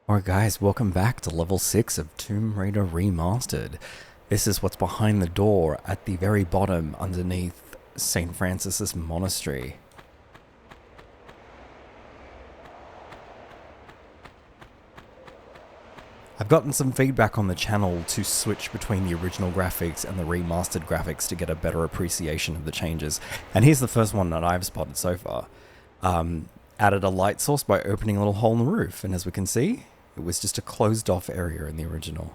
Alright guys, welcome back to level 6 of Tomb Raider Remastered. This is what's behind the door at the very bottom underneath St. Francis's Monastery. I've gotten some feedback on the channel to switch between the original graphics and the remastered graphics to get a better appreciation of the changes. And here's the first one that I've spotted so far. Added a light source by opening a little hole in the roof, and as we can see, it was just a closed off area in the original.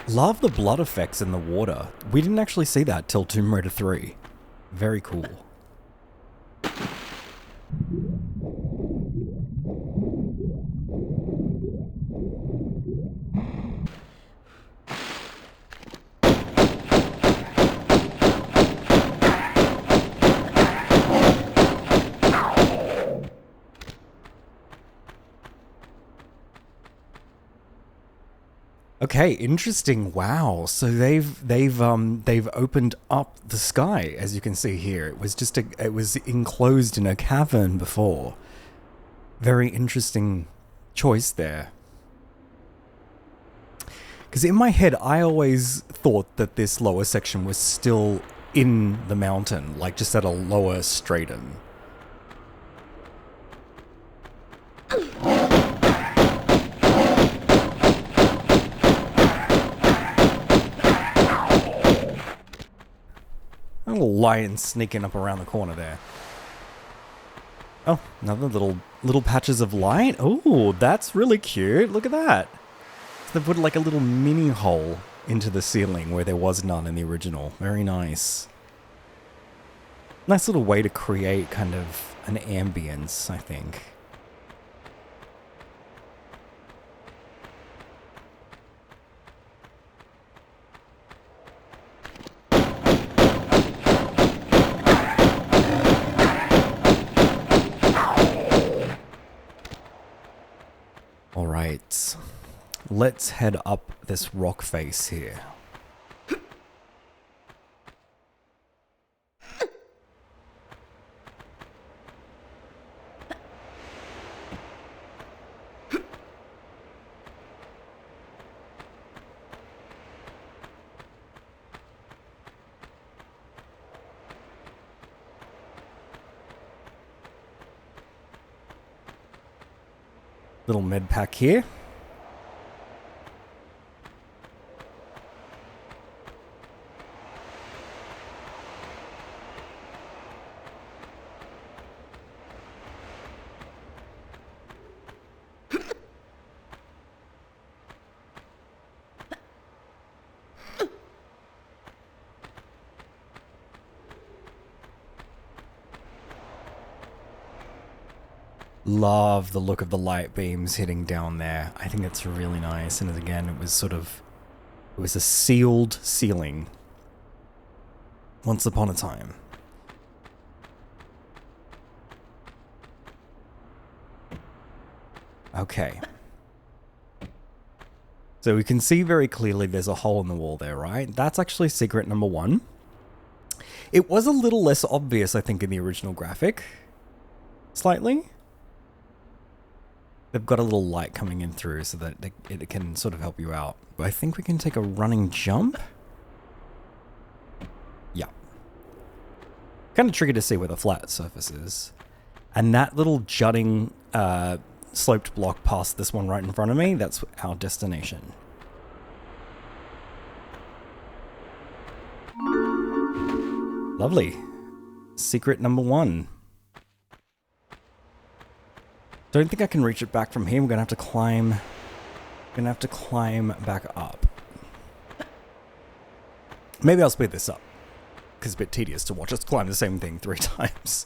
Love the blood effects in the water. We didn't actually see that till Tomb Raider 3. Very cool. Okay, interesting. Wow. So they've opened up the sky, as you can see here. It was enclosed in a cavern before. Very interesting choice there. Because in my head, I always thought that this lower section was still in the mountain, like just at a lower stratum. A little lion sneaking up around the corner there. Oh, another little patches of light. Oh, that's really cute. Look at that. So they put like a little mini hole into the ceiling where there was none in the original. Very nice. Nice little way to create kind of an ambience, I think. Alright, let's head up this rock face here. Little med pack here. Love the look of the light beams hitting down there. I think it's really nice. And again, it was a sealed ceiling once upon a time. Okay. So we can see very clearly there's a hole in the wall there, right? That's actually secret number 1. It was a little less obvious, I think, in the original graphic. Slightly. They've got a little light coming in through so that it can sort of help you out. I think we can take a running jump. Yeah. Kind of tricky to see where the flat surface is. And that little jutting sloped block past this one right in front of me, that's our destination. Lovely. Secret number 1. Don't think I can reach it back from here. We're gonna have to climb. Back up. Maybe I'll speed this up, because it's a bit tedious to watch us climb the same thing 3 times.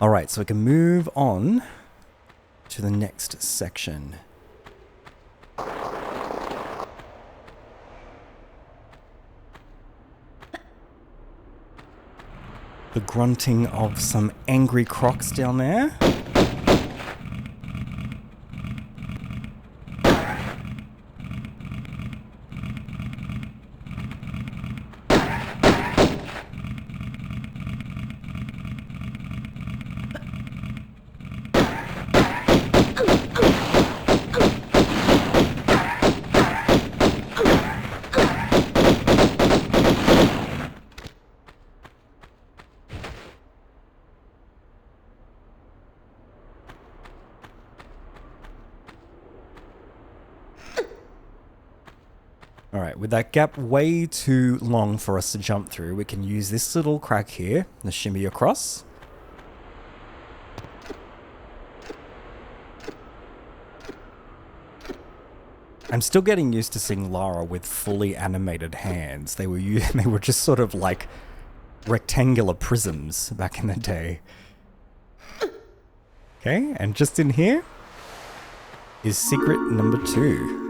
All right, so we can move on to the next section. The grunting of some angry crocs down there. Alright, with that gap way too long for us to jump through, we can use this little crack here to shimmy across. I'm still getting used to seeing Lara with fully animated hands. They were just sort of like rectangular prisms back in the day. Okay, and just in here is secret number 2.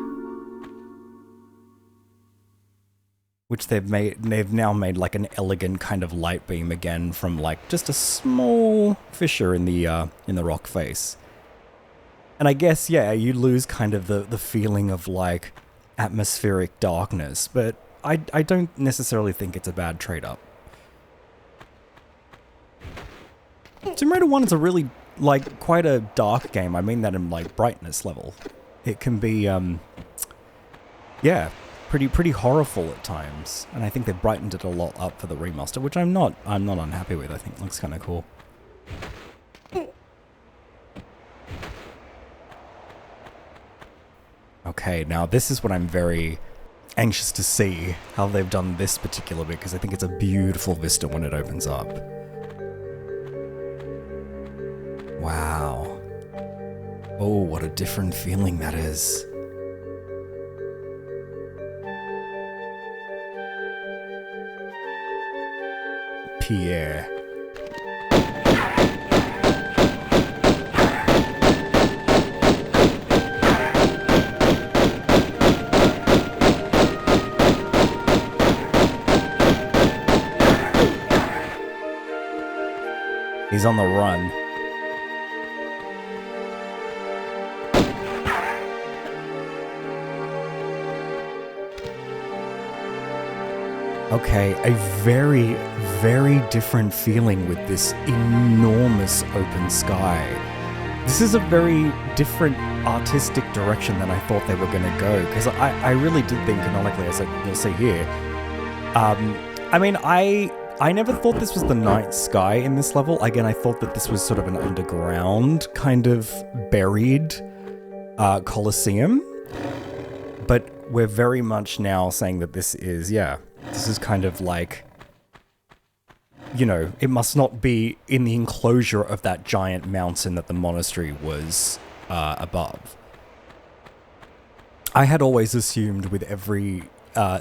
Which they've now made like an elegant kind of light beam again from like just a small fissure in the rock face. And I guess, yeah, you lose kind of the feeling of like atmospheric darkness, but I don't necessarily think it's a bad trade-up. Tomb Raider 1 is a really, like, quite a dark game. I mean that in like brightness level. It can be, yeah, pretty horrible at times, and I think they brightened it a lot up for the remaster, which I'm not unhappy with. I think it looks kind of cool. Okay, now this is what I'm very anxious to see, how they've done this particular bit, because I think it's a beautiful vista when it opens up. Wow. Oh, what a different feeling that is. Pierre. He's on the run. Okay, a very, very different feeling with this enormous open sky. This is a very different artistic direction than I thought they were going to go, because I really did think canonically, as you'll see here, I mean, I never thought this was the night sky in this level. Again, I thought that this was sort of an underground, kind of buried Colosseum, but we're very much now saying that this is, yeah, this is kind of like, you know, it must not be in the enclosure of that giant mountain that the monastery was above. I had always assumed with every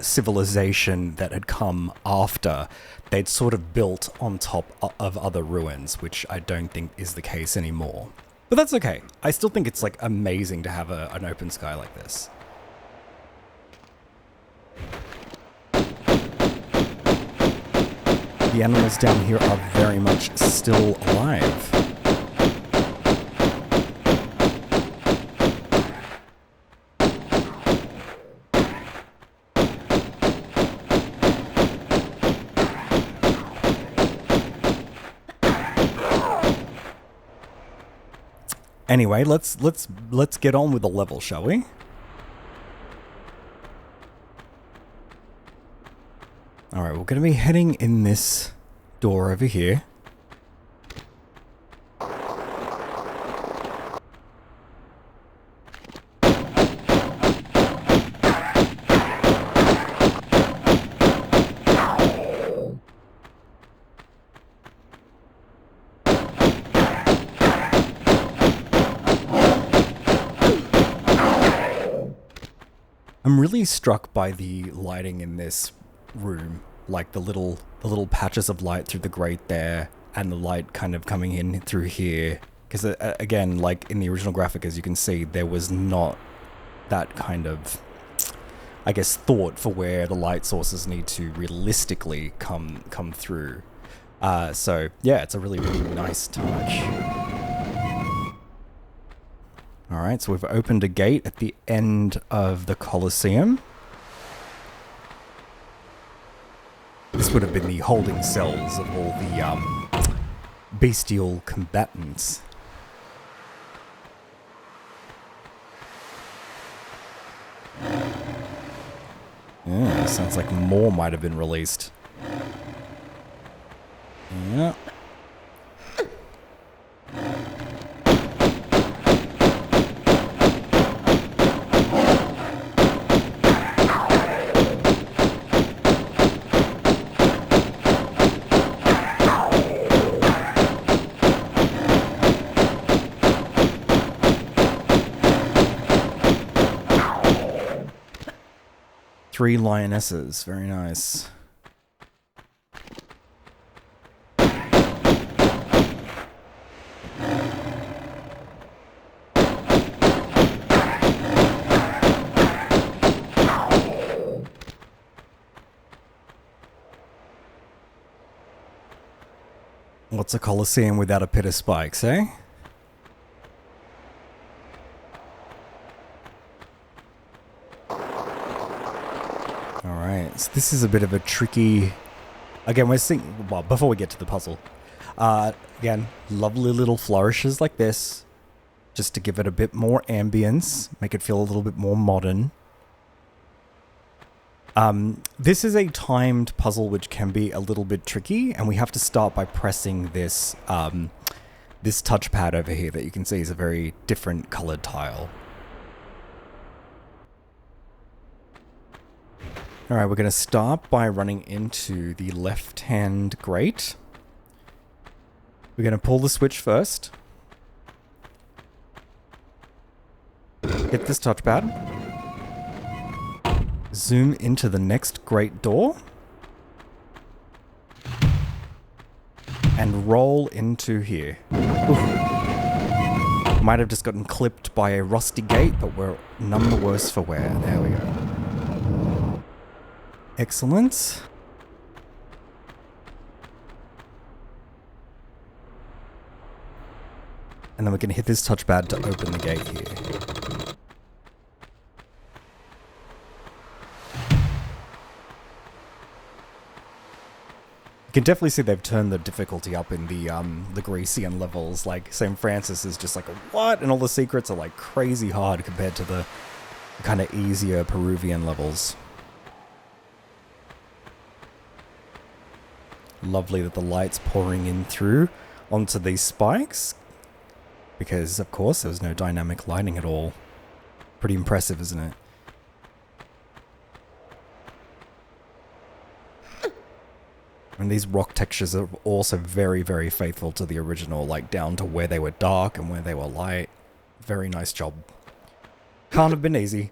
civilization that had come after, they'd sort of built on top of other ruins, which I don't think is the case anymore. But that's okay. I still think it's like amazing to have an open sky like this. The animals down here are very much still alive. Anyway, let's get on with the level, shall we? Alright, we're going to be heading in this door over here. I'm really struck by the lighting in this room, like the little patches of light through the grate there, and the light kind of coming in through here. Because again, like in the original graphic, as you can see, there was not that kind of, I guess, thought for where the light sources need to realistically come through. So yeah, it's a really, really nice touch. Alright, so we've opened a gate at the end of the Colosseum. This would have been the holding cells of all the bestial combatants. Yeah, sounds like more might have been released. Yeah. Three lionesses, very nice. What's a Colosseum without a pit of spikes, eh? Alright, so this is a bit of a tricky... Again, we're seeing... Well, before we get to the puzzle. Again, lovely little flourishes like this. Just to give it a bit more ambience. Make it feel a little bit more modern. This is a timed puzzle which can be a little bit tricky. And we have to start by pressing this, this touchpad over here that you can see is a very different colored tile. Alright, we're going to start by running into the left-hand grate. We're going to pull the switch first. Hit this touchpad. Zoom into the next grate door. And roll into here. Oof. Might have just gotten clipped by a rusty gate, but we're none the worse for wear. There we go. Excellent. And then we're going to hit this touchpad to open the gate here. You can definitely see they've turned the difficulty up in the Grecian levels. Like, St. Francis is just like, what? And all the secrets are like crazy hard compared to the kind of easier Peruvian levels. Lovely that the light's pouring in through onto these spikes. Because, of course, there was no dynamic lighting at all. Pretty impressive, isn't it? And these rock textures are also very, very faithful to the original, like down to where they were dark and where they were light. Very nice job. Can't have been easy.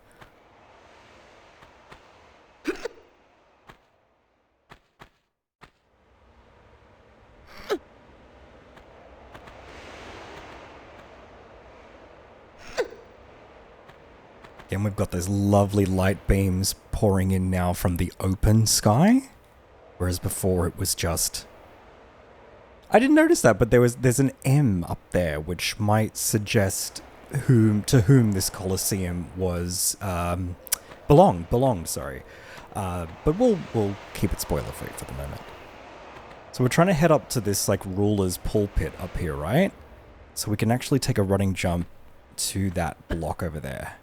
Again, we've got those lovely light beams pouring in now from the open sky. Whereas before it was just... I didn't notice that, but there's an M up there, which might suggest to whom this Colosseum was belonged. Sorry, but we'll keep it spoiler free for the moment. So we're trying to head up to this like ruler's pulpit up here, right? So we can actually take a running jump to that block over there.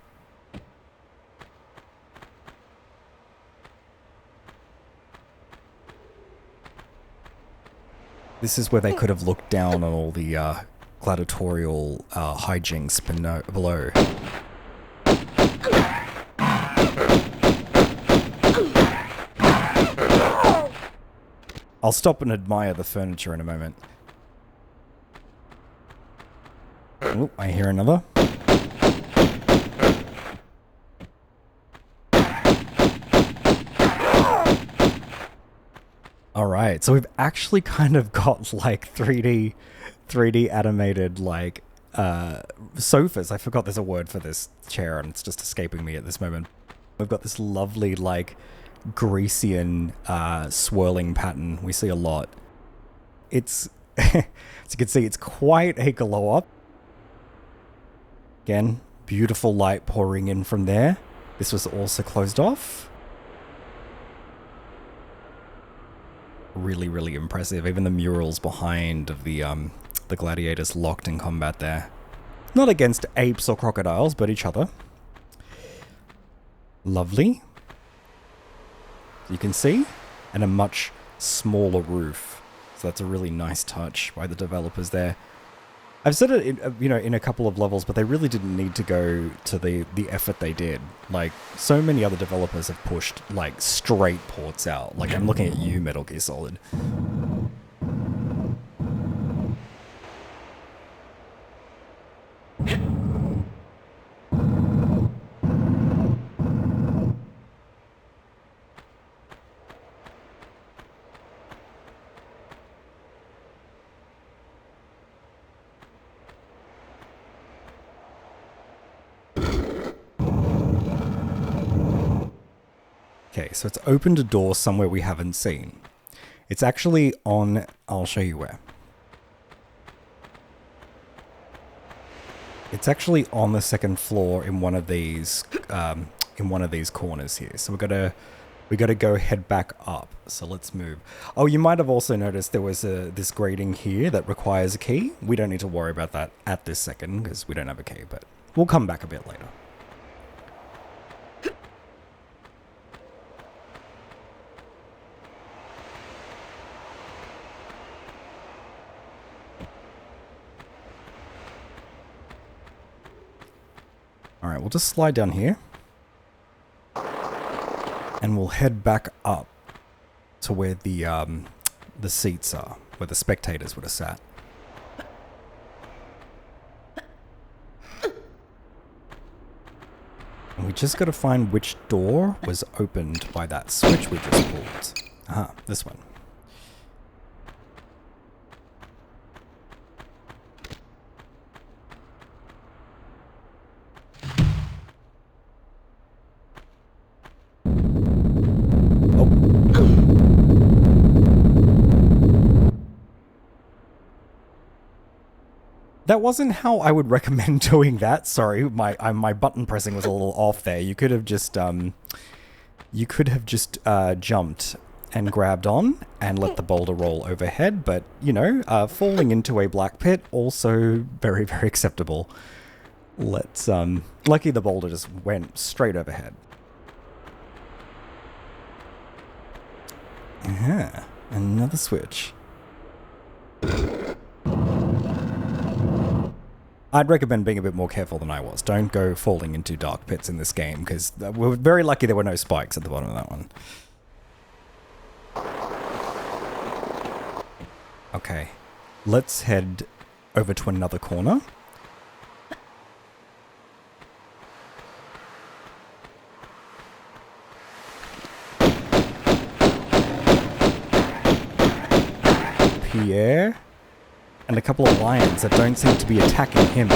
This is where they could have looked down on all the gladiatorial hijinks below. I'll stop and admire the furniture in a moment. Oh, I hear another. Alright, so we've actually kind of got like 3D animated like sofas. I forgot there's a word for this chair and it's just escaping me at this moment. We've got this lovely like Grecian swirling pattern we see a lot. It's, as you can see, it's quite a glow up. Again, beautiful light pouring in from there. This was also closed off. Really, really impressive. Even the murals behind of the gladiators locked in combat there. Not against apes or crocodiles, but each other. Lovely. You can see, and a much smaller roof. So that's a really nice touch by the developers there. I've said it, in a couple of levels, but they really didn't need to go to the effort they did. Like, so many other developers have pushed, like, straight ports out. Like, I'm looking at you, Metal Gear Solid. Okay, so it's opened a door somewhere we haven't seen. It's actually on... I'll show you where. It's actually on the second floor in one of these corners here. So we gotta go head back up. So let's move. Oh, you might have also noticed there was this grating here that requires a key. We don't need to worry about that at this second because we don't have a key, but we'll come back a bit later. Alright, we'll just slide down here. And we'll head back up to where the seats are, where the spectators would have sat. And we just got to find which door was opened by that switch we just pulled. Aha, this one. That wasn't how I would recommend doing that. Sorry, my button pressing was a little off there. You could have just jumped and grabbed on and let the boulder roll overhead. But falling into a black pit also very, very acceptable. Let's lucky the boulder just went straight overhead. Yeah, another switch. I'd recommend being a bit more careful than I was. Don't go falling into dark pits in this game, because we're very lucky there were no spikes at the bottom of that one. Okay, let's head over to another corner. Pierre and a couple of lions that don't seem to be attacking him.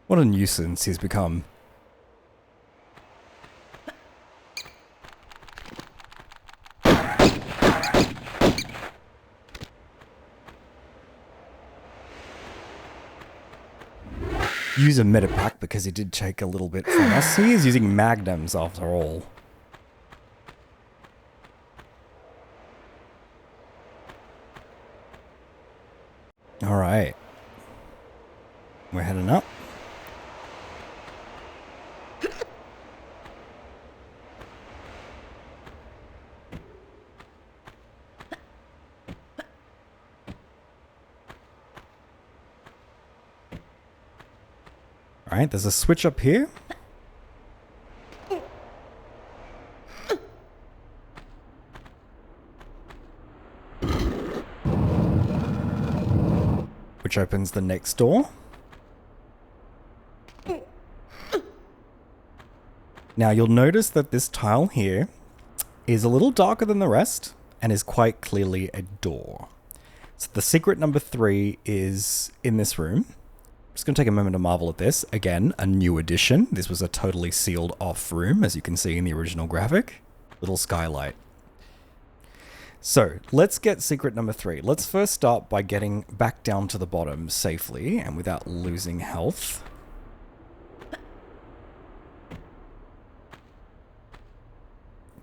What a nuisance he's become. Use a metapack because he did take a little bit from us. He is using magnums after all. Alright. We're heading up. Alright, there's a switch up here. Which opens the next door. Now you'll notice that this tile here is a little darker than the rest and is quite clearly a door. So the secret number 3 is in this room. I'm just going to take a moment to marvel at this. Again, a new addition. This was a totally sealed off room, as you can see in the original graphic. Little skylight. So let's get secret number 3. Let's first start by getting back down to the bottom safely and without losing health.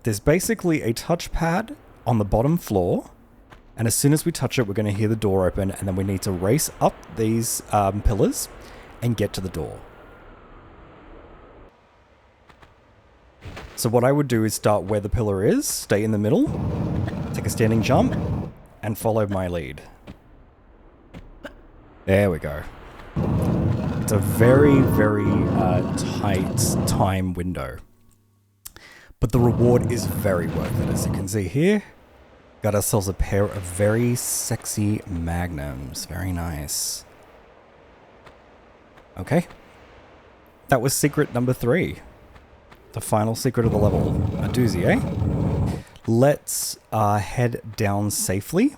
There's basically a touchpad on the bottom floor, and as soon as we touch it, we're going to hear the door open, and then we need to race up these pillars and get to the door. So what I would do is start where the pillar is, stay in the middle, take a standing jump, and follow my lead. There we go. It's a very, very tight time window. But the reward is very worth it, as you can see here. Got ourselves a pair of very sexy magnums. Very nice. Okay. That was secret number 3. The final secret of the level. A doozy, eh? Let's head down safely.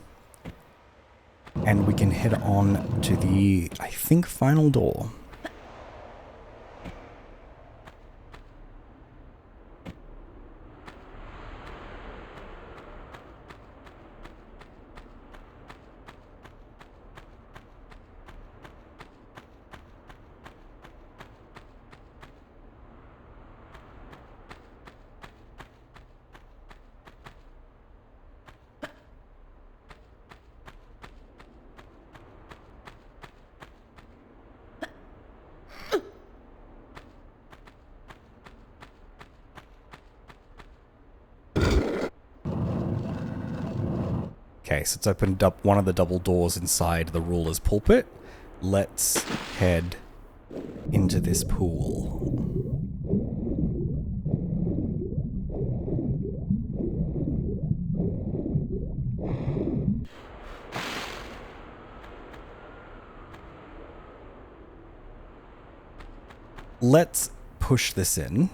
And we can head on to the, I think, final door. Okay, so it's opened up one of the double doors inside the ruler's pulpit. Let's head into this pool. Let's push this in.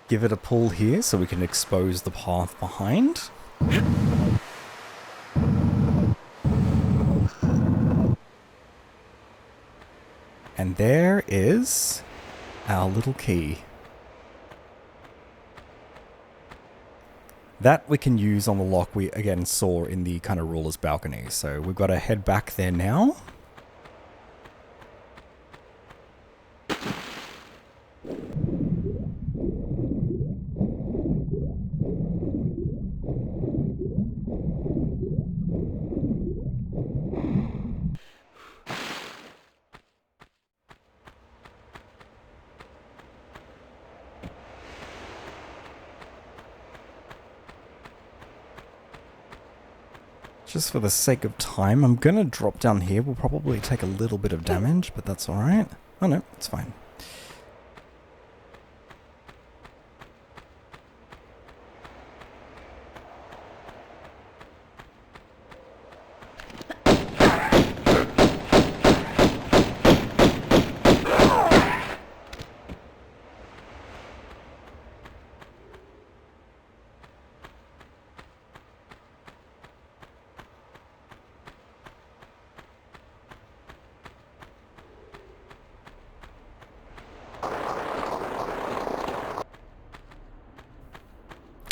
Give it a pull here so we can expose the path behind. And there is our little key. That we can use on the lock we again saw in the kind of ruler's balcony. So we've got to head back there now. Just for the sake of time, I'm going to drop down here. We'll probably take a little bit of damage, but that's alright. Oh no, it's fine.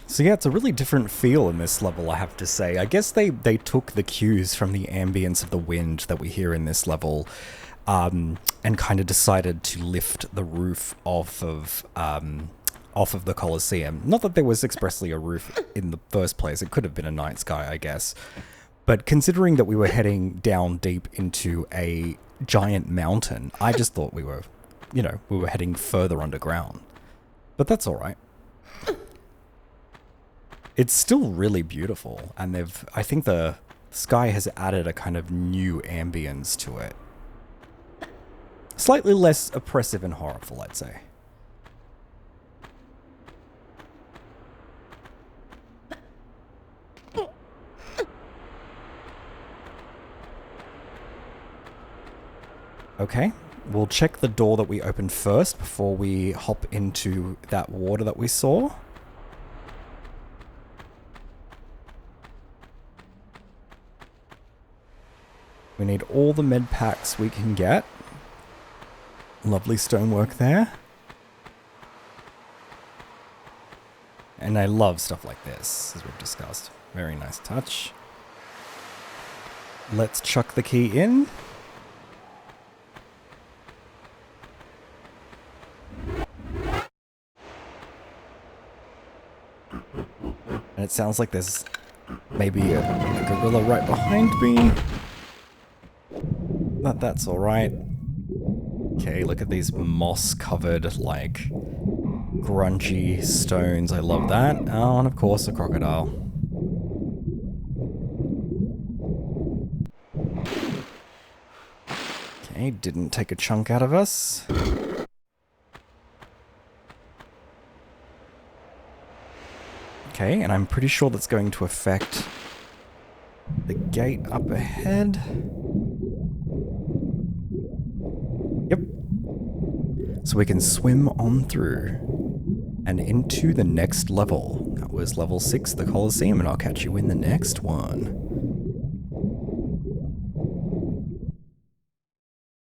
So yeah, it's a really different feel in this level, I have to say. I guess they took the cues from the ambience of the wind that we hear in this level, and kind of decided to lift the roof off of the Colosseum. Not that there was expressly a roof in the first place. It could have been a night sky, I guess. But considering that we were heading down deep into a giant mountain, I just thought we were, we were heading further underground. But that's all right. It's still really beautiful, and I think the sky has added a kind of new ambience to it. Slightly less oppressive and horrible, I'd say. Okay, we'll check the door that we opened first before we hop into that water that we saw. We need all the med packs we can get. Lovely stonework there. And I love stuff like this, as we've discussed. Very nice touch. Let's chuck the key in. And it sounds like there's maybe a gorilla right behind me. But that's alright. Okay, look at these moss-covered, like, grungy stones. I love that. Oh, and of course a crocodile. Okay, didn't take a chunk out of us. Okay, and I'm pretty sure that's going to affect the gate up ahead. Yep. So we can swim on through and into the next level. That was level 6, the Colosseum, and I'll catch you in the next one.